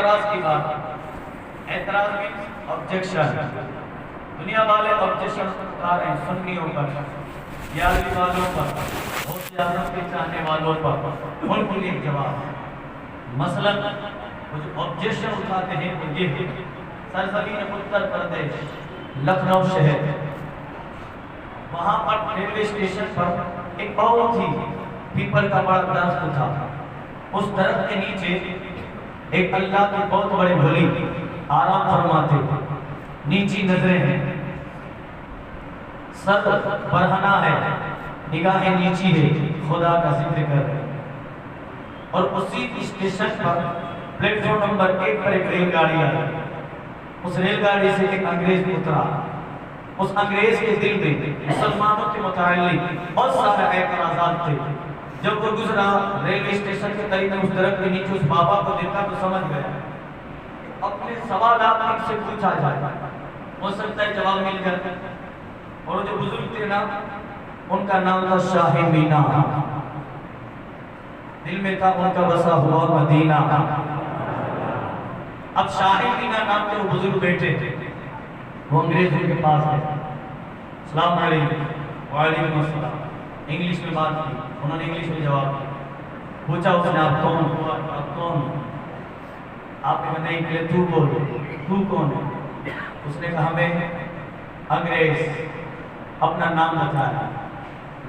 اعتراض کی بات ہے. اعتراض مینس آبجیکشن. دنیا والے آبجیکشن اٹھا رہے ہیں سنیوں پر، یادی والوں پر، غوث اعظم کے چاہنے والوں پر. ان کو ایک جواب. مثلا وہ جو آبجیکشن اٹھاتے ہیں وہ یہ ہے، سرزمین اتر پردیش لکھنؤ شہر، وہاں پر ریلوے اسٹیشن پر ایک بہت ہی پیپل کا بڑا درخت تھا. اس درخت کے نیچے ایک اللہ کے بہت بڑے ولی آرام فرماتے، نیچی نظریں ہیں، سر برہنہ ہے، نگاہیں نیچی ہے، خدا کا ذکر کر رہے ہیں. اور اسی اسٹیشن پر پلیٹ فارم نمبر 1 پر ایک ریل گاڑی آئی. اس ریل گاڑی سے ایک انگریز اترا. اس انگریز کے دل میں مسلمانوں کے متعلق بہت سارے اعتراضات تھے. جب وہ گزرا ریلوے اسٹیشن کے قریب میں اس درخت کے نیچے اس بابا کو دیکھا تو سمجھ گیا. اپنے سوالات ان سے پوچھا جائے، ہو سکتا ہے جواب مل جائے. اور جو بزرگ تھے نا، ان کا نام تھا شاہ مینا. دل میں تھا ان کا بسا ہوا مدینہ. اب شاہ مینا نام کے وہ بزرگ بیٹھے تھے، وہ انگریزوں کے پاس گئے. السلام علیکم. وعلیکم السلام. انگلش میں بات کی، انہوں نے انگلش میں جواب دیا. پوچھا اس نے آپ کون ہو؟ آپ کون ہو؟ آپ نے نہیں کہ تو بول، تو کون ہے؟ اس نے کہا میں انگریز. اپنا نام بتایا.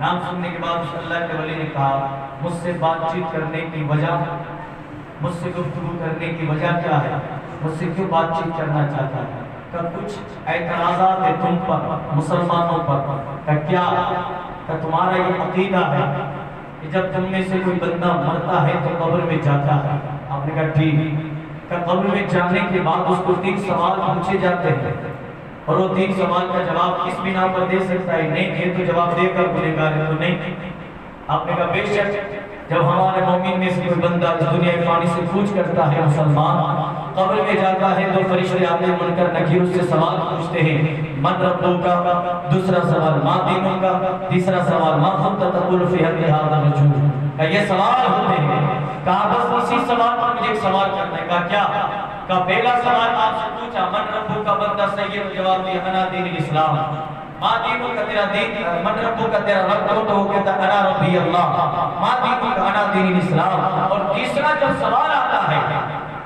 نام سننے کے بعد اس اللہ کے ولی نے کہا مجھ سے بات چیت کرنے کی وجہ، مجھ سے گفتگو کرنے کی وجہ کیا ہے؟ مجھ سے کیوں بات چیت کرنا چاہتا ہے؟ کہ کچھ اعتراضات ہیں تم پر، مسلمانوں پر. کہ کیا؟ کہ تمہارا یہ عقیدہ ہے کہ جب تم میں سے کوئی بندہ مرتا ہے تو قبر میں جاتا ہے. آپ نے کہا ٹھیک. کہ قبر میں جانے کے بعد اس کو 3 سوال پوچھے جاتے ہیں، اور وہ 3 سوال کا جواب اس بنا پر دے سکتا ہے نہیں یہ تو جواب دے کر گنہگار ہے تو نہیں. آپ نے کہا بے شک جب ہمارے مومن میں سے کوئی بندہ اس دنیا فانی سے پوچھ کرتا ہے مسلمان، قبر میں جاتا ہے تو فرشتے آتے ہیں منکر نکیر اس سے سوال پوچھتے ہیں من ربک کا، دوسرا سوال ما دینک کا، تیسرا سوال ما کنت تقول فی حق ھذا الرجل. کہ یہ سوال ہوتے ہیں. کہا بس اسی سوال پر مجھے ایک سوال کرنا ہے. کہا کیا؟ کہ پہلا سوال آپ سے پوچھا من ربک کا، بندہ سید جواب دیا انا دین الاسلام. ما دینک کا تیرا دین، من ربک کا تیرا رب کو تو وہ کہتا انا ربی اللہ. ما دینک کا انا دین الاسلام. اور تیسرا جب سوال آتا ہے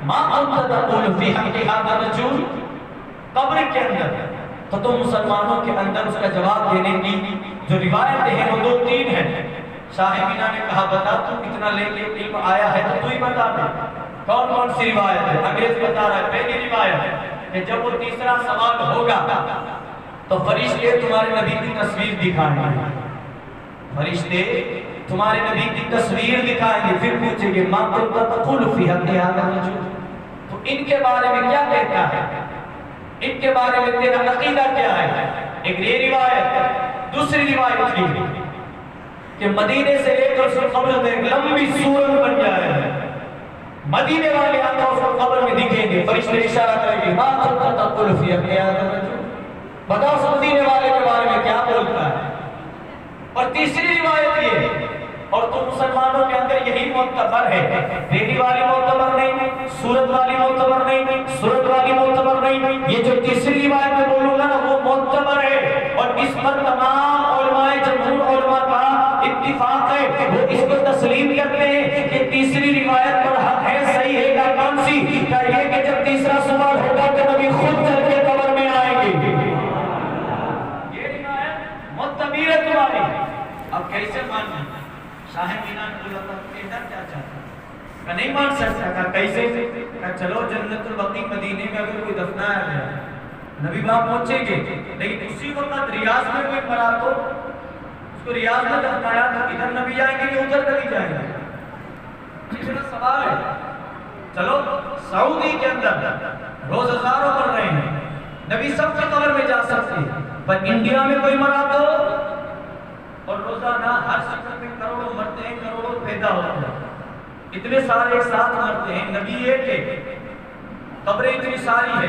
ما کنت تقول فی حق ھذا الرجل، قبر کے اندر، تو تم مسلمانوں کے اندر اس کا جواب دینے کی جو روایتیں ہیں وہ 2-3 ہیں. شاہ مینا نے کہا بتا تو اتنا لے کے علم آیا ہے تو ہی بتا دے کون کون سی روایت ہے. انگریز بتا رہا ہے پہلی روایت ہے کہ جب وہ تیسرا سوال ہوگا تو فرشتے تمہارے نبی کی تصویر دکھائیں گے. فرشتے تمہارے نبی کی تصویر دکھائیں گے، پھر پوچھیں گے ما کنت تقول فی حق ھذا الرجل، تو ان کے بارے میں کیا کہتا ہے، ان کے بارے میں تیرا عقیدہ کیا ہے. ایک یہ روایت ہے. دوسری روایت یہ کہ مدینے سے لے کر اس کو قبر میں ایک لمبی صورت بن جائے گا. مدینے والے آتا اس کو قبر میں دکھیں گے، فرشتے اشارہ کریں گے ما کنت تقول فی حق ھذا الرجل. بتاؤ اس مدینے والے کے بارے میں کیا بولتا ہے. اور تیسری روایت یہ ہے، اور تو مسلمانوں کے اندر یہی معتبر ہے، پہلی والی معتبر نہیں، صورت والی معتبر نہیں، صورت والی معتبر نہیں، یہ جو تیسری روایت میں بولوں گا نا وہ معتبر ہے. اور اس پر تمام علماء جمہور علماء کا اتفاق ہے، وہ اس کو تسلیم کرتے ہیں کہ تیسری روایت پر حق ہے. صحیح ہے کہ کون سی؟ کہ یہ کہ جب تیسرا سوال ہوگا تو نبی خود چل کے قبر میں آئیں گے. یہ روایت معتبر ہے تمہاری. اب کیسے ماننا؟ شاہ مینا نے بولا تھا کہنا کیا چاہتا کہ نہیں مان سکتا. کہ کیسے؟ کہ چلو جنت البقیع مدینے میں اگر کوئی دفنایا گیا نبی باپ پہنچیں گے، لیکن اسی وقت ریاض میں کوئی مرا تو اس کو ریاض میں دفنایا تو ادھر نبی آئیں گے کہ ادھر نبی جائیں گے. یہ میرا سوال ہے. چلو سعودی کے اندر روز ہزاروں مر رہے ہیں، نبی سب کے قبر میں جا سکتے ہیں، پر انڈیا میں کوئی مرا تو، اور روزانہ ہر شخص میں کروڑوں مرتے ہیں، کروڑوں پیدا ہوتے ہیں، اتنے سارے ایک ساتھ مرتے ہیں. نبی ایک ہے، قبریں اتنی ساری ہے،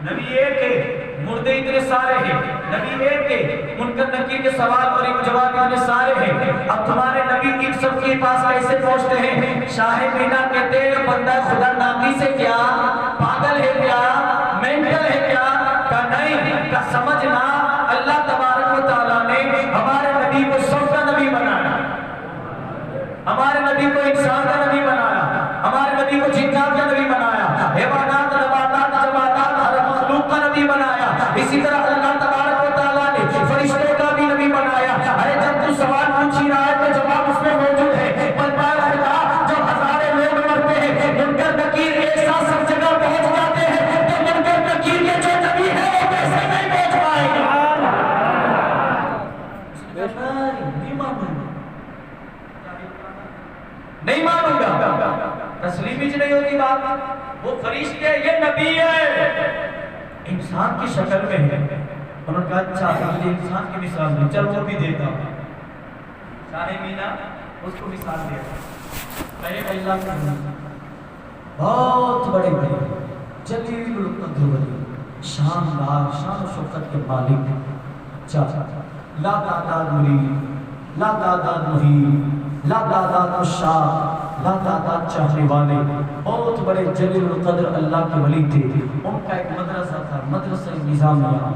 نبی ایک ہے، مردے اتنے سارے ہیں، نبی ایک ہے، منکر نکیر کے سوال اور جواب اتنے سارے ہیں. اب تمہارے نبی ان سب کی کے پاس کیسے پہنچتے ہیں؟ شاہ مینا کہتے ہیں بندہ خدا ناقی سے کیا پاگل ہے کیا مینٹل ہے کیا؟ کہ نہیں، کہ سمجھنا اللہ تبارک و تعالیٰ نے ہمارے نبی کو سب کا نبی بنایا، ہمارے نبی کو انسان کا نبی بنایا، ہمارے نبی کو جنات کا نبی بنایا، حیوانات نباتات جمادات ہر مخلوق کا نبی بنایا۔ اسی طرح اللہ تبارک و تعالیٰ نے فرشتوں کا بھی نبی بنایا۔ ارے جب تو سوال پوچھ ہی رہا ہے تو جواب اس میں موجود ہے۔ بلبال خدا جب ہزارے لوگ مرتے ہیں، منکر نکیر ایک ساتھ سب جگہ پہنچ جاتے ہیں، تو منکر نکیر کے جو نبی ہے وہ کیسے نہیں پہنچ پائے گا؟ نہیں مانوں گا، تسلیم ہی نہیں ہوتی بات۔ وہ فرشتے یہ نبی ہے، انسان کی شکل میں ہے۔ انہوں نے کہا اچھا مجھے انسان کی مثال دی، چل وہ بھی دیتا ہوں۔ شاہ مینا اس کو مثال دیا، کہے اللہ کا بہت بڑے بڑے جلیل القدر ولی، شاندار شان و شوکت کے مالک، اچھا لا تعداد مرید، لا تعداد محیط، لا تعداد مشاق، لا تعداد چاہنے والے، بہت بڑے جلیل القدر اللہ کے ولی تھے۔ ان کا ایک مدرسہ تھا، مدرسہ نظامیہ۔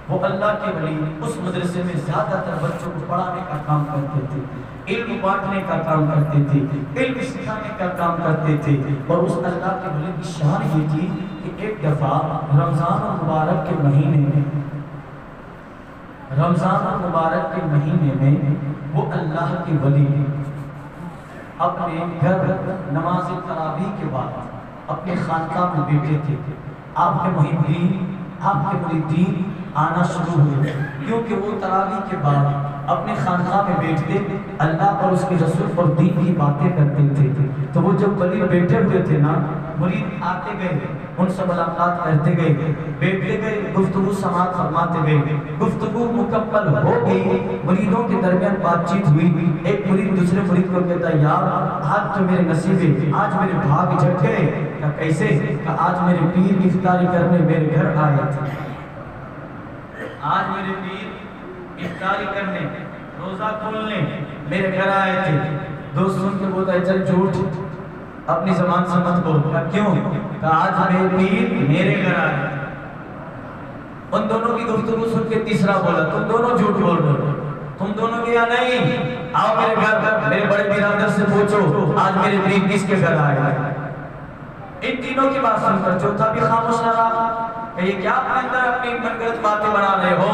وہ اللہ کے ولی اس مدرسے میں زیادہ تر بچوں کو پڑھانے کا کام کرتے تھے، علم بانٹنے کا کام کرتے تھے، علم سکھانے کا کام کرتے تھے۔ اور اس اللہ کے ولی کی شان یہ تھی کہ ایک دفعہ رمضان المبارک کے مہینے میں، رمضان المبارک کے مہینے میں وہ اللہ کے ولی اپنے گھر نماز تراویح کے بعد اپنے خانقاہ میں بیٹھے تھے۔ آپ کے محبین، آپ کے مریدین آنا شروع ہوئے، کیونکہ وہ تراویح کے بعد اپنے خانقاہ میں بیٹھتے، اللہ اور اس کے رسول اور دین کی باتیں کرتے تھے۔ تو وہ جب ولی بیٹھے ہوئے تھے نا، مرید آتے گئے، ان سے ملاقات کرتے گئے، بیٹھتے گئے، گفتگو سماعت فرماتے گئے۔ گفتگو مکمل ہو گئی، مریدوں کے درمیان بات چیت ہوئی۔ ایک مرید دوسرے مرید کو کہتا ہے یار آج تو میرے نصیب ہے، آج میرے بھاگ جھٹ گئے۔ کہ کیسے؟ کہ آج میرے پیر افطاری کرنے میرے گھر آئے تھے، آج میرے پیر افطاری کرنے روزہ کھولنے میرے گھر آئے تھے۔ دوست سن کے بولتا ہے چل جھوٹ اپنی زبان سے مت بول۔ کیوں؟ کہ آج میرے پیر میرے گھر آئے۔ ان دونوں کی گفتگو سن کے تیسرا بولا تم دونوں جھوٹ بول رہے ہو، تم دونوں کیا نہیں، آؤ میرے گھر، میرے بڑے برادر سے پوچھو آج میرے پیر کس کے گھر آئے۔ ان تینوں کی بات سن کر چوتھا بھی خاموش نہ رہا کہ یہ کیا اپنے اندر اپنی من گھڑت باتیں بنا رہے ہو،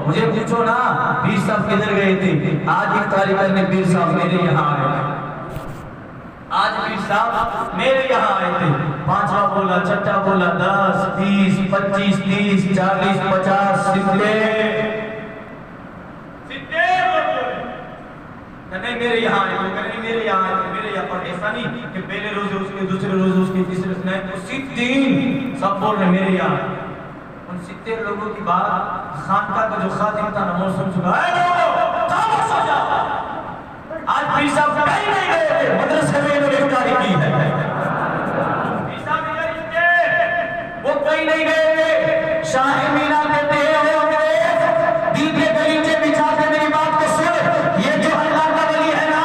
مجھے پوچھو نا پیر صاحب کدھر گئے تھے، آج افطاری کرنے پیر صاحب میرے یہاں آئے، آج پیر صاحب میرے یہاں آئے تھے۔ پانچواں بولا، چھٹا بولا، 10 20 25 30 40 50 نہیں میرے یہاں آئے تو نہیں میرے یہاں آئے تو میرے یہاں پر ایسا نہیں کہ پہلے روزے اس کے، دوسرے روزے اس کے، تیسرے اس نے، تو 60 سب بول رہے میرے یہاں۔ ان 70 لوگوں کی بات خانقاہ کا جو خادم تھا نا وہ سن چکا، اے لوگوں خاموش ہو جاؤ، آج پیر صاحب کہیں نہیں گئے تھے، مدرسے میں انہوں نے افطاری کی ہے۔ پیر صاحب ادھر ہی تھے، وہ کہیں نہیں گئے تھے۔ شاہ مینا کہتے ہیں اے انگریز دین کے گلیچے بچھا کے میری بات کو سن، یہ جو اللہ کا ولی ہے نا،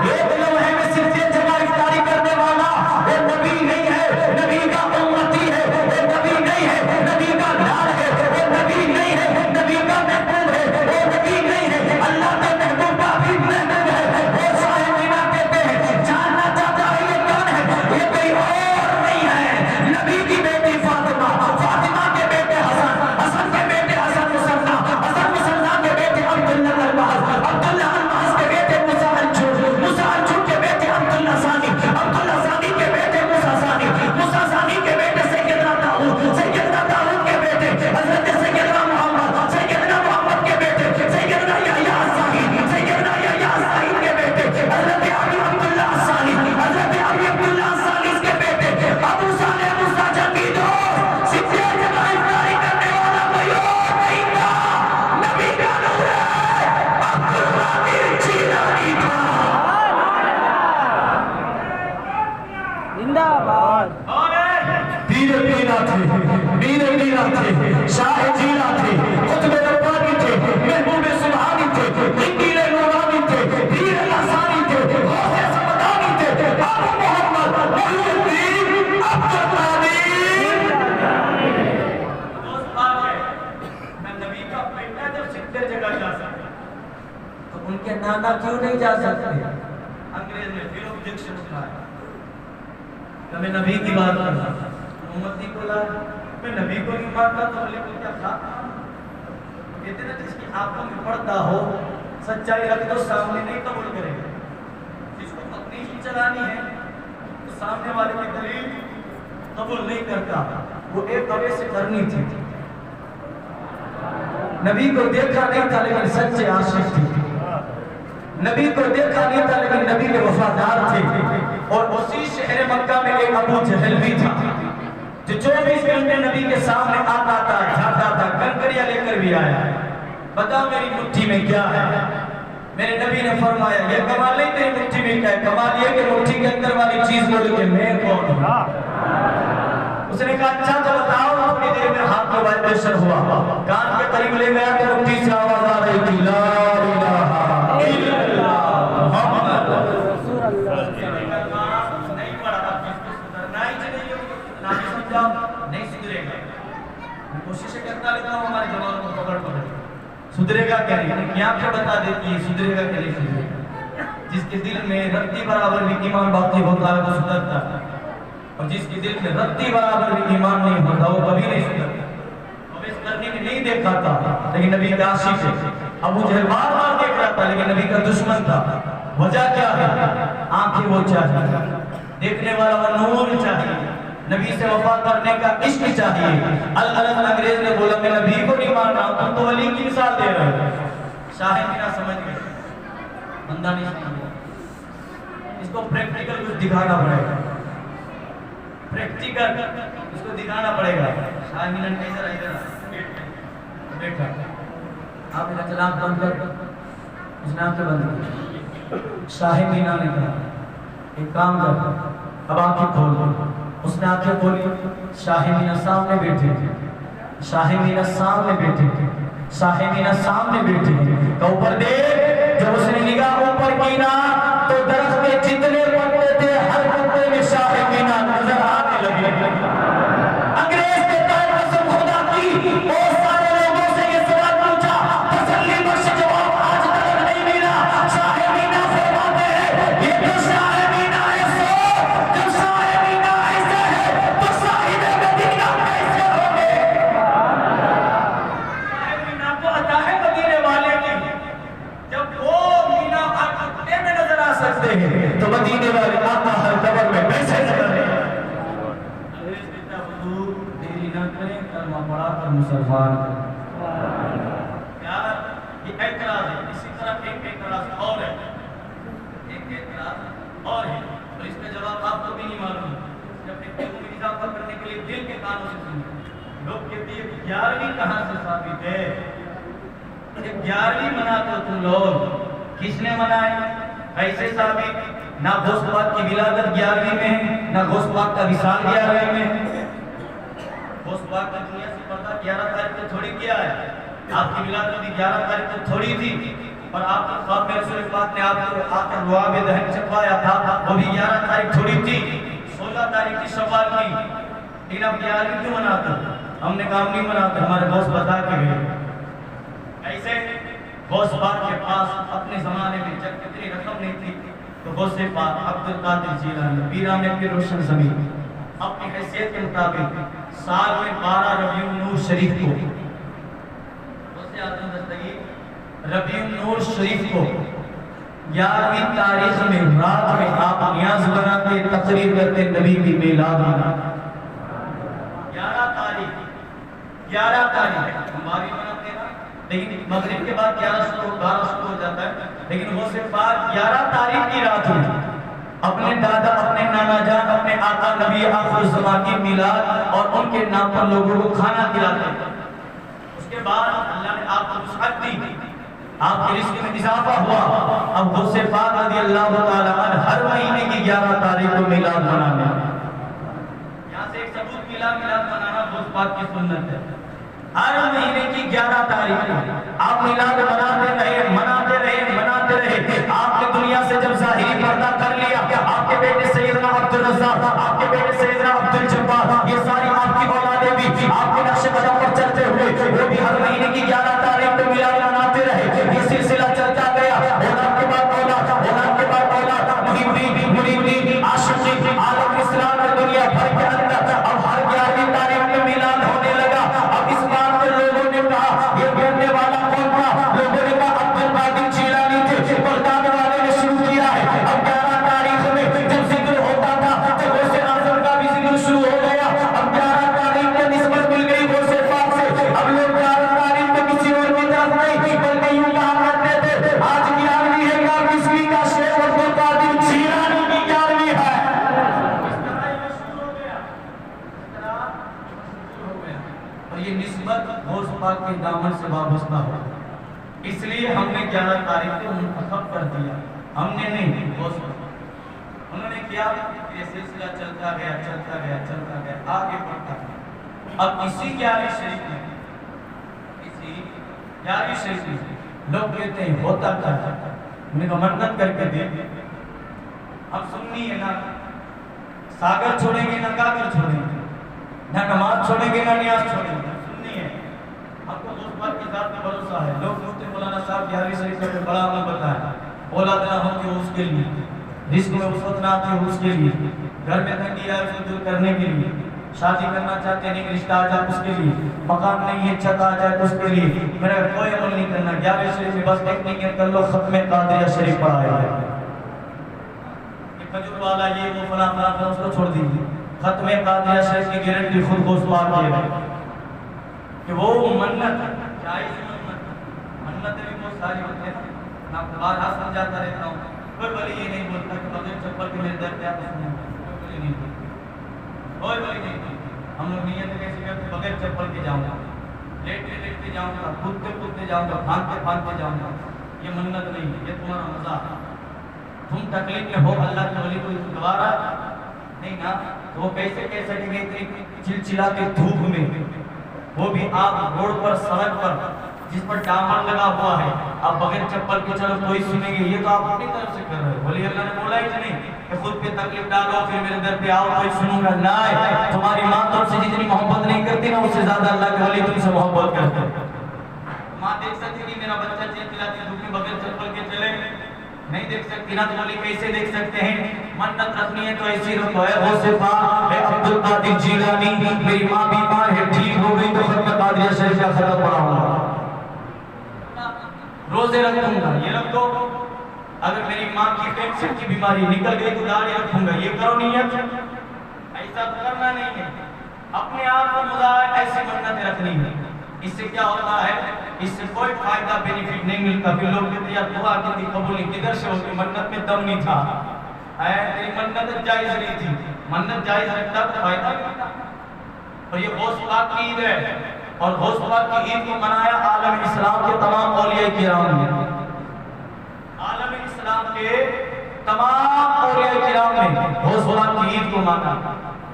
ایک لمحے میں صرف ایک جگہ افطاری کرنے والا، وہ نبی نہیں ہے، نبی کا امتی ہے، وہ نبی نہیں ہے، نبی کا لال ہے، وہ نبی نہیں ہے، نبی کا محبوب ہے، وہ نبی نہیں ہے، اللہ کے محبوب کا بھی محبوب ہے۔ وہ شاہ مینا کہتے ہیں جاننا چاہتا ہے یہ کون ہے، یہ کوئی اور نہیں ہے، نبی کی بیٹی فاطمہ، فاطمہ کے بیٹے حسن، حسن کے بیٹے حسن مصنع، حسن مصنع کے بیٹے عبداللہ المعز، عبداللہ المعز کے بیٹے موسیٰ الجھوٹ، موسیٰ الجھوٹ کے بیٹے عبداللہ ثانی، عبداللہ ثانی کے بیٹے موسیٰ ثانی، موسیٰ ثانی کے بیٹے سیدنا داؤد، سیدنا داؤد کے بیٹے حضرت سیدنا محمد، سیدنا محمد کے بیٹے سیدنا یحییٰ الثانی، سیدنا یحییٰ الثانی کے بیٹے حضرت ابی عبداللہ الثانی، حضرت ابی عبداللہ الثانی کے بیٹے ابو صالح موسیٰ جنگی دوست، سچے جگہ افطاری کرنے والا کوئی اور نہیں تھا، نبی کا نور ہے، عبد القادر جیلانی تھا۔ زندہ باد۔ پیر پیرا تھے، میر میرا تھے، شاہ جیلا تھے، قطب ربانی تھے، محبوب سبحانی تھے، انگیر نورانی تھے، پیر لسانی تھے، کے نانا کیوں نہیں جا سکتے؟ انگریز نے پھر objection اٹھایا کہ میں نبی کی بات کر رہا تھا، امتی کو لا میں نبی کو نہیں مانتا تو علی کو کیا خاک کہتے ہیں جس کی آنکھوں میں پڑتا ہو سچائی رکھ دو سامنے نہیں قبول کرے گا، جس کو اپنی ہی چلانی ہے تو سامنے والے کی دلیل قبول نہیں کرتا۔ وہ ایک طرح سے کرنی تھی، نبی کو دیکھا نہیں تھا لیکن سچے عاشق تھے، نبی کو دیکھا نہیں تھا لیکن نبی کے وفادار تھے۔ اور اسی شہر مکہ میں ایک ابو جہل بھی تھا جو 24 گھنٹے نبی کے سامنے آتا تھا، جاتا تھا، کنکریاں لے کر بھی آیا، بتاؤ میری مٹھی میں کیا ہے؟ میرے نبی نے فرمایا یہ کمال نہیں تیری مٹھی میں کیا ہے، کمال یہ کہ مٹھی کے اندر والی چیز بولے کہ میں کون ہوں۔ اس نے کہا اچھا تو بتاؤ، تھوڑی دیر میں ہاتھ میں وائبریشن ہوا، کان کے قریب لے گیا تو مٹھی سے آواز آ رہی تھی لا الہ الا اللہ محمد رسول اللہ۔ نہیں پڑھا اب جس کو سدھرنا ہی چاہیے نہ سمجھا نہیں سدھرے گا، کوشش کرتا رہتا ہوں ہمارے جوانوں کو پکڑ پکڑ سدھرے گا کیا نہیں، کیا آپ کو بتا دیتی ہے سدھرے گا کہ نہیں سدھرے گا۔ جس کے دل میں رتی برابر بھی ایمان باقی ہوتا ہے وہ سدھرتا ہے، اور جس کے دل میں رتی برابر بھی ایمان نہیں ہوتا وہ کبھی نہیں سدھرتا۔ اب اس کرنی میں نہیں دیکھا تھا لیکن نبی کا عاشق ہے، ابو جہل بار بار دیکھ رہا تھا لیکن نبی کا دشمن تھا۔ وجہ کیا ہے؟ آنکھیں وہ چاہیے، دیکھنے والا وہ نور چاہیے، نبی سے وفا کرنے کا عشق چاہیے۔ انگریز نے بولا میں نبی کو نہیں مانتا، تم تو ولی کی مثال دے رہے ہو۔ شاہ مینا سمجھ گئے، بندہ نہیں سمجھ گیا، اس کو پریکٹیکل کچھ دکھانا پڑے گا، پریکٹیکل اس کو دکھانا پڑے گا۔ شاہ مینا نے ادھر ادھر بیٹھا، آپ نے کہا آنکھ بند کر، اس نے آنکھیں بند کی۔ شاہ مینا نے کہا ایک کام کر اب آنکھیں کھول دو، اس نے آنکھیں کھولی، شاہ مینا سامنے بیٹھے تھے، شاہ مینا سامنے بیٹھے تھے، شاہ مینا سامنے بیٹھے تھے، تو اوپر دیکھ، جب اس نے نگاہ اوپر کی نا تو درخت کے جتنے پتے تھے ہر پتے میں شاہ مینا نظر آنے لگے۔ انگریز نے قسم خدا کی بہت سارے لوگوں سے یہ سوال پوچھا، تسلی بخش جواب آج تک نہیں ملا۔ شاہ مینا فرماتے ہیں یہ تو شاہ مینا ایسے، جب شاہ مینا ایسے ہے تو صاحب مدینہ کیسے ہوگے؟ شاہ مینا کو عطا ہے مدینے والے کی، جب وہ مینا ہر خطے میں نظر آ سکتے ہیں تو مدینے والے آقا ہر قبر میں کیسے نظر آئے؟ انگریز کہتا حضور دیری نہ کریں، کلمہ پڑھا کر مسلمان کریں۔ یار یہ اعتراض ہے، اسی طرح ایک اعتراض اور ہے، ایک اعتراض اور ہے اور اس کا جواب آپ کو بھی نہیں معلوم۔ جب ایک علم میں اضافہ کرنے کے لیے دل کے کانوں سے سنیں، لوگ کہتے ہیں کہ 11ویں کہاں سے ثابت ہے؟ 11ویں مناتے ہو تم لوگ، کس نے منائے؟ کیسے ثابت؟ نہ غوث پاک کی ولادت 11ویں میں ہے، نہ غوث پاک کا وصال 11ویں میں ہے۔ غوث پاک کا دنیا سے پردہ 11 تاریخ کو تھوڑی کیا ہے، آپ کی ولادت بھی 11 تاریخ کو تھوڑی تھی، اور آپ کے خواب میں رسول پاک نے آپ کو آ کر رواب دہن چکوایا تھا، وہ بھی 11 تاریخ تھوڑی تھی، 16 تاریخ کی شوال کی، لیکن اب 11ویں کیوں مناتے؟ ہم نے کام نہیں مناتے، ہمارے غوث بتا کے گئے۔ ایسے غوث پاک کے پاس اپنے زمانے میں جب کتنی رقم نہیں تھی تو غوث پاک عبد القادر جیلانی پیران کی روشن زمین اپنی حیثیت کے مطابق سال میں 12 ربیع النور شریف کو، غوث اعظم دستگیر ربیع النور شریف کو 11ویں تاریخ میں رات میں آپ نیاز بناتے، تقریر کرتے، نبی کی میلاد مناتے۔ 11 تاریخ ہماری مناتے ہیں، لیکن مغرب کے بعد 11 12 شروع ہو جاتا ہے، لیکن غوث پاک 11 تاریخ کی رات میں اپنے دادا، اپنے نانا جان، اپنے آقا نبی آخر الزمان کی میلاد اور ان کے نام پر لوگوں کو کھانا کھلاتے ہیں۔ اس کے بعد اللہ نے آپ کو وسعت دی، آپ کے رزق میں اضافہ ہوا، اب غوث پاک رضی اللہ تعالیٰ عنہ ہر مہینے کی 11 تاریخ کو میلاد منانے۔ یہاں سے ایک ثبوت ملا، میلاد منانا غوث پاک کی سنت ہے۔ ہر مہینے کی 11 تاریخ کو آپ میلاد مناتے رہے، مناتے رہے، مناتے رہے۔ آپ نے دنیا سے جب ظاہری پردہ کر لیا، آپ کے بیٹے سیدنا عبد الرزاق، آپ کے بیٹے سیدنا عبد الجبار، یہ ساری آپ کی اولادیں بھی آپ کے نقش قدم پر چلتے ہوئے وہ بھی ہر مہینے کی 11 تاریخ کو میلاد مناتے رہے۔ یہ سلسلہ چلتا گیا، کے دامن سے وابستہ ہو، اس لیے ہم نے 11 تاریخ کو منتخب کر دیا، ہم نے نہیں، انہوں نے کیا، یہ سلسلہ چلتا گیا آگے بڑھتا گیا۔ اب اسی 11 شریف میں لوگ کہتے ہیں ہوتا کیا، میں نے کہا منت کر کے دے، اب سننی ہے نا، ساگر چھوڑیں گے نہ گاگر چھوڑیں گے، نہ نماز چھوڑیں گے نہ نیاز چھوڑیں گے، سننی ہے۔ ہم کو دوست بات کی ذات میں بھروسہ ہے، لوگ مفتی مولانا صاحب 11 شریف کا بڑا عمل بتایا، اولاد نہ ہو کہ اس کے لیے، رزق میں وسعت نہ آتی ہو اس کے لیے، گھر میں تنگی آئے اسے دور کرنے کے لیے، شادی کرنا چاہتے نہیں رشتہ آ جائے اس کے لیے، مکان نہیں ہے چھت آ جائے اس کے لیے، میرا کوئی عمل نہیں کرنا، 11 شریف میں بس ٹیکنیکل کر لو، ختم قادریہ شریف پڑھائے گا، یہ کھجور والا یہ وہ فلاں فلاں اس کو چھوڑ دیجیے، ختم قادریہ شریف کی گارنٹی خود کو سوال کیا ہے کہ وہ منت جائز منتیں بھی بہت ساری ہوتے ہیں، میں آپ کو بارہا سمجھاتا رہتا ہوں، کوئی بلی یہ نہیں بولتا کہ بغیر چپل کے میرے در پہ آپ سنیں، کوئی بلی نہیں بولتا، کوئی بلی نہیں بولتا، ہم لوگ نیت کیسے کرتے بغیر چپل کے جاؤں گا، لیٹتے جاؤں گا، کودتے جاؤں گا، پھانتے جاؤں گا، یہ منت نہیں ہے، یہ تمہارا مزاق ہے، تم تکلیف میں ہو اللہ کے ولی کو دوبارہ نہیں نا، تو وہ کیسے کہہ سکیں گے اتنی چلچلا کے دھوپ میں، وہ بھی آپ روڈ پر سڑک پر جس پر ڈامر لگا ہوا ہے، آپ بغیر چپل کے چلو کوئی سنیں گے، یہ تو آپ اپنی طرف سے کر رہے ہو، ولی اللہ نے بولا ہی نہیں کہ خود پہ تکلیف ڈالو پھر میرے در پہ آؤ کوئی سنوں گا، نہیں، تمہاری ماں تم سے جتنی محبت نہیں کرتی نا اس سے زیادہ اللہ کے ولی تم سے محبت کرتے ہیں۔ ماں دیکھ سکتی نہیں میرا بچہ چلچلاتی دھوپ میں بغیر چپل کے چلے، نہیں دیکھ سکتی نا، تو ولی کیسے دیکھ سکتے ہیں؟ منت رکھنی ہے تو ایسی رکھو، اے غوث پاک، اے عبدالقادر جیلانی، میری ماں بیمار ہے ٹھیک ہو گئی تو ختم قادریہ شریف کا ختم پڑھاؤں گا، روزے رکھوں گا، یہ رکھ دو، اگر میری ماں کی کینسر کی بیماری نکل گئی تو داڑھی رکھوں گا، یہ کرو نیت، ایسا تو کرنا نہیں ہے، اپنے آپ کو مظاہر ایسی منتیں رکھنی ہے، اس سے کیا ہوتا ہے؟ اس سے کوئی فائدہ بینیفٹ نہیں ملتا، پھر لوگ کہتے ہیں یار دعا کی تھی قبول نہیں، کدھر سے ہوتی؟ منت میں دم نہیں تھا، تیری منت جائز نہیں تھی، منت جائز رکھتا تو فائدہ ملتا، اور یہ غوث پاک کی عید ہے، اور غوث پاک کی عید کو منایا عالم اسلام کے تمام اولیاء کرام نے، عالم اسلام کے تمام اولیاء کرام نے غوث پاک کی عید کو مانا۔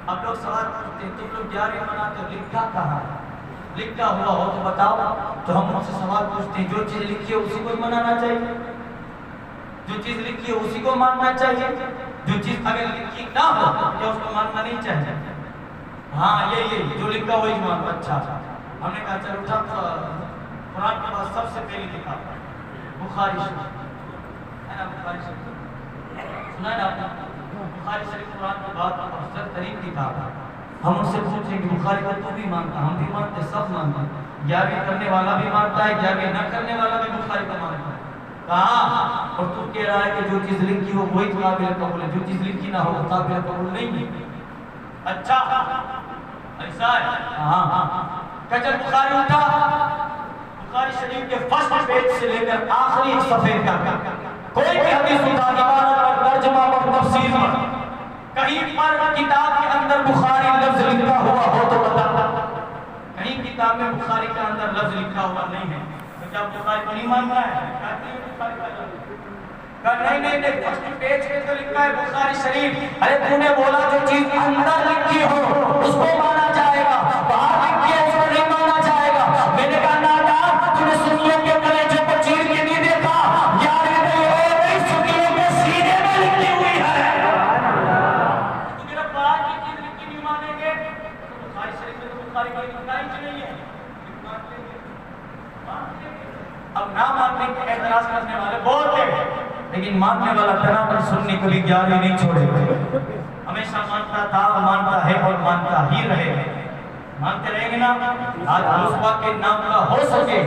اب لوگ سوال پوچھتے ہیں تم لوگ 11 مناتے ہو، لکھا کہاں ہے؟ لکھا ہوا ہو تو بتاؤ، تو ہم ان سے سوال پوچھتے ہیں جو چیز لکھی ہے اسی کو منانا چاہیے، جو چیز لکھی ہے اسی کو ماننا چاہیے، جو چیز اگر لکھی نہ ہو تو اس کو ماننا نہیں چاہیے، ہاں یہ جو لکھا وہی مانو، اچھا ہم نے کہا چلو اٹھا، قرآن کے بعد سب سے پہلی کتاب بخاری شریف ہے نا، بخاری شریف سنا ہے نا آپ نے، بخاری شریف قرآن کے بعد افضل ترین کتاب ہے، ہم ان سے پوچھیں کہ بخاری کو تو بھی مانتا، ہم بھی مانتے، سب مانتے، 11 کرنے والا بھی مانتا ہے، 11 نہ کرنے والا بھی بخاری کو مانتا ہے، کہاں؟ اور تو کہہ رہا ہے کہ جو چیز لکھی ہو وہی قابل قبول ہے، جو چیز لکھی نہ ہو وہ قابل قبول نہیں ہے، اچھا ایسا ہے، ہاں کچھ بخاری اٹھا، بخاری شریف کے فرسٹ پیج سے لے کر آخری صفحے تک کوئی بھی حدیث اٹھا، عبارت اور ترجمہ اور تفسیر میں کہیں پر کتاب کے اندر بخاری لفظ لکھا ہوا ہو تو بتا، کہیں کتاب میں بخاری کے اندر لفظ لکھا ہوا نہیں ہے، تو کیا بخاری کو نہیں ماننا ہے؟ نہیں، فرسٹ پیج پہ تو لکھا ہے بخاری شریف، ارے تو نے بولا جو چیز اندر لکھی ہو اس کو مانا جائے گا، باہر لکھی ہے اس کو نہیں مانا جائے گا، میں نے کہا نادان تو نے سنیوں کے کلیجوں کو چیر کے نہیں دیکھا، یار یہ سنیوں کے سینے میں لکھی ہوئی ہے، تو میرا باہر کی چیز لکھی نہیں مانیں گے، تو بخاری شریف میں تو بخاری کوئی لکھنا ہی نہیں ہے، اب نہ ماننے کے اعتراض کرنے والے بہت ہیں، لیکن ماننے والا تناظر سننی کبھی 11 نہیں چھوڑے گا، ہمیشہ مانتا تھا، مانتا ہے اور مانتا ہی رہے گا، مانتے رہیں گے نا۔ آج غوث پاک کے نام کا ہو سکے،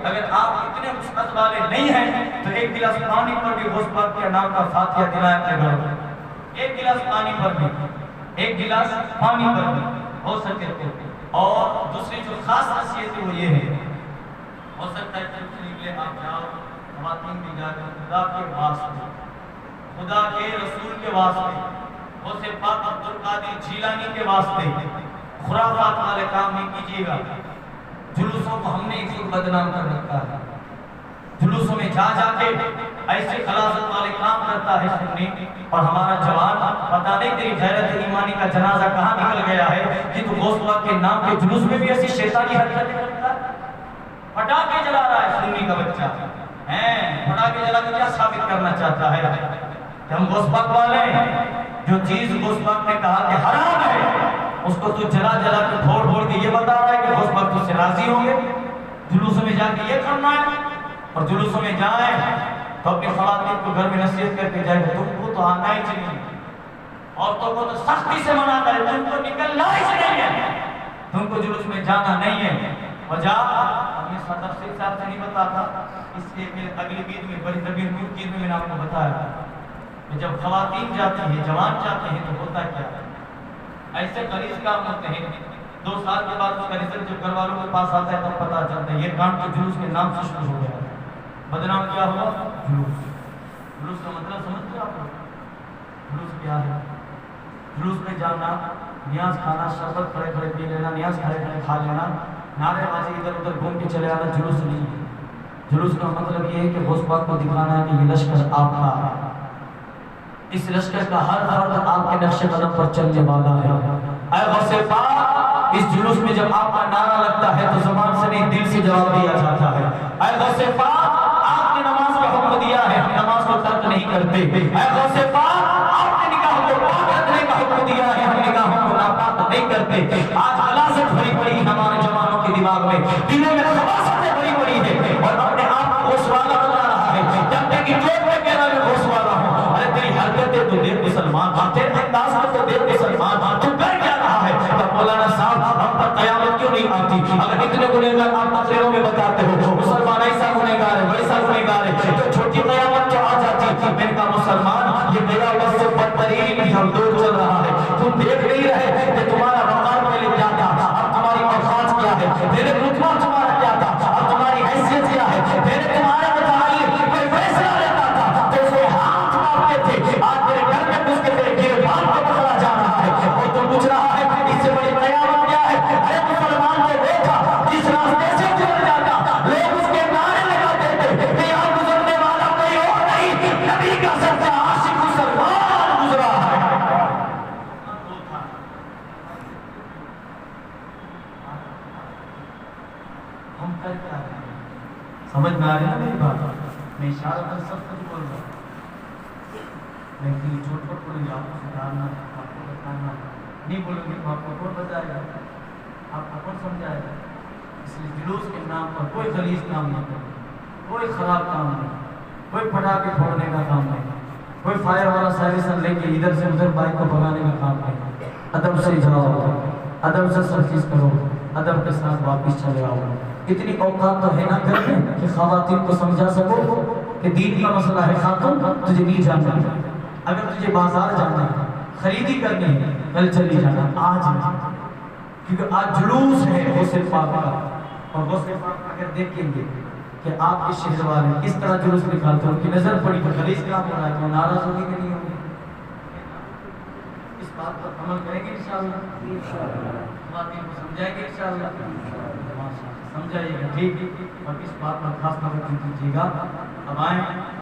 اگر آپ اتنے وسعت والے نہیں ہیں تو ایک گلاس پانی پر بھی غوث پاک کے نام کا فاتحہ دلائیں اپنے گھر میں، ایک گلاس پانی پر بھی، ایک گلاس پانی پر بھی ہو سکے تو۔ اور دوسری جو خاص خاصیت ہے وہ یہ ہے، ہو سکتا ہے کہ نکلے آپ جاؤ خواتین بھی جا کر خدا کے واسطے، خدا کے رسول کے واسطے، غوث پاک عبدالقادر جیلانی کے واسطے خرافات والے کام نہیں کیجیے گا، جلوس جلوسوں کو ہم نے ایک سو بدنام کر رکھا ہے. جلوسوں میں جا جا کے ایسے خلاصت والے کام کرتا ہے سنی. اور ہمارا جوان پتہ نہیں تیری غیرت ایمانی کا جنازہ کہاں نکل گیا ہے کہ تو غوث پاک کے نام کے جلوس میں بھی ایسی شیطانی حرکتیں کرتا ہے. پٹاخے جلا رہا ہے سنی کا بچہ. پٹاخے جلا کے کیا ثابت کرنا چاہتا ہے کہ ہم غوث پاک والے ہیں. جو چیز غوث پاک نے کہا کہ حرام ہے اس کو تو جلا جلا کے پھوڑ پھوڑ کے یہ بتا رہا ہے کہ غوث پاک تو سے راضی ہوں گے. جلوسوں میں جا کے یہ کرنا ہے. اور جلوسوں میں جائیں تو اپنی خواتین کو گھر میں نصیحت کر کے جائے تم کو تو آنا ہی چاہیے. عورتوں کو تو سختی سے منع کرے تم کو نکلنا ہی چاہیے. تم کو جلوس میں جانا نہیں ہے. وجہ ہمیں تفصیل صاحب سے نہیں بتاتا. اس لیے اگلی عید میں بڑی نبی عید میں نے آپ کو بتایا کہ جب خواتین جاتی ہیں جوان جاتے ہیں تو ہوتا کیا ہے. ایسے غلیظ کام ہوتے ہیں. 2 سال کے بعد اس کا رزلٹ جب گھر والوں کے پاس آتا ہے تب پتا چلتا ہے یہ کام تو جلوس کے نام سے شروع ہو گیا. بدنام کیا ہوا؟ جلوس. جلوس کا مطلب سمجھتے آپ لوگ؟ جلوس کیا ہے؟ جلوس میں جانا، نیاز کھانا، شربت کھڑے کھڑے پی لینا، نیاز کھڑے کھڑے کھا لینا، نعرے بازی ادھر ادھر گھوم کے چلے آنا جلوس نہیں ہے. جلوس کا مطلب یہ ہے کہ غوث پاک کو دکھانا ہے کہ یہ لشکر آپ کا ہے. اس لشکر کا ہر فرد آپ کے نقش قدم پر چلنے والا ہے. اے غوث پاک اس جلوس میں جب آپ کا نعرہ لگتا ہے تو زبان سے نہیں دل سے جواب دیا جاتا ہے. اے غوث پاک آپ نے نماز کا حکم دیا ہے ہم نماز کو ترک نہیں کرتے. اے غوث پاک آپ نے نکاح کو پاک رکھنے کا حکم دیا ہے ہم نکاحوں کو ناپاک نہیں کرتے. آج غلاظت بھری پڑی ہمارے جوانوں کے دماغ میں، دلوں میں خباثتیں بھری پڑی ہے اور اپنے آپ کو غوث والا بتا رہا ہے. جب تک کہ جوب میں کہنا میں غوث والا ہوں. ارے تیری حرکتیں تو دیکھ مسلمان، تیرے انداز کو تو دیکھ مسلمان، تو کر کیا رہا ہے؟ تب مولانا صاحب ہم پر قیامت کیوں نہیں آتی؟ اگر اتنے گنہگار آپ تقریروں میں بتاتے ہو مسلمان ایسا گنہگار ہے ویسا گنہگار ہے تو چھوٹی قیامت تو آ جاتی. میں نے کہا مسلمان یہ گیا وقت سے بدترین ہمدور چل رہا ہے. تم دیکھ نہیں رہے کہ تمہارا مقام پہلے کیا تھا اب تمہاری اوقات کیا ہے. پہلے رتبہ تمہارا کیا تھا اب تمہاری حیثیت کیا ہے. پہلے تمہارے متعلق کوئی فیصلہ لیتا تھا تو اسے ہاتھ مارتے تھے. آج میرے گھر میں گھس کے تیرے گربان کو پکڑا جا رہا ہے اور تم پوچھ رہا ہے اس سے بڑی قیامت کیا ہے. ارے مسلمان نے دیکھا جس راستے سے گزر جاتا لوگ اس کے نعرے لگاتے تھے کہ یہاں گزرنے والا کوئی اور نہیں نبی کا سچا عاشق مسلمان گزرا ہے. ہم کر کیا رہے ہیں؟ سمجھ میں آ رہی ہے میری بات؟ میں اشارہ کر سب کچھ بول رہا ہوں لیکن چھوٹ چھوٹ بولیں گے آپ کو سدھارنا آپ کو بتانا نہیں بولیں گے تو آپ کو کون بتائے گا آپ کو کون سمجھائے گا. اس لیے جلوس کے نام پر کوئی غلیظ کام نہیں کرے، کوئی خراب کام نہیں، کوئی پٹاخے پھوڑنے کا کام نہیں، کوئی فائر والا سائرسن لے کے ادھر سے ادھر بائک کو بھگانے کا کام نہیں. ادب سے جاؤ، ادب سے سب چیز کرو، ادب کے ساتھ واپس چلے آؤ. اتنی اوقات تو ہے نا گھر میں کہ خواتین کو سمجھا سکو کہ دین کا مسئلہ ہے. خاتون تجھے نہیں جانا ہے، اگر تجھے بازار جانا ہے، خریدی کرنی ہے، کل چلی جانا آج نہیں. کیونکہ آج جلوس ہے غوث پاک کا. اور غوث پاک اگر دیکھیں گے کہ آپ کے شہر والے کس طرح جلوس نکالتے ہیں، ان کی نظر پڑی تو غلیظ کام ہو رہا ہے تو ناراض ہوگی کہ نہیں ہوگی؟ اس بات پر عمل کریں گے انشاءاللہ. خواتین کو سمجھائیں گے انشاءاللہ. سمجھائیے گا ٹھیک. اور اس بات پر خاص توجہ دیجیے گا. اب آئیں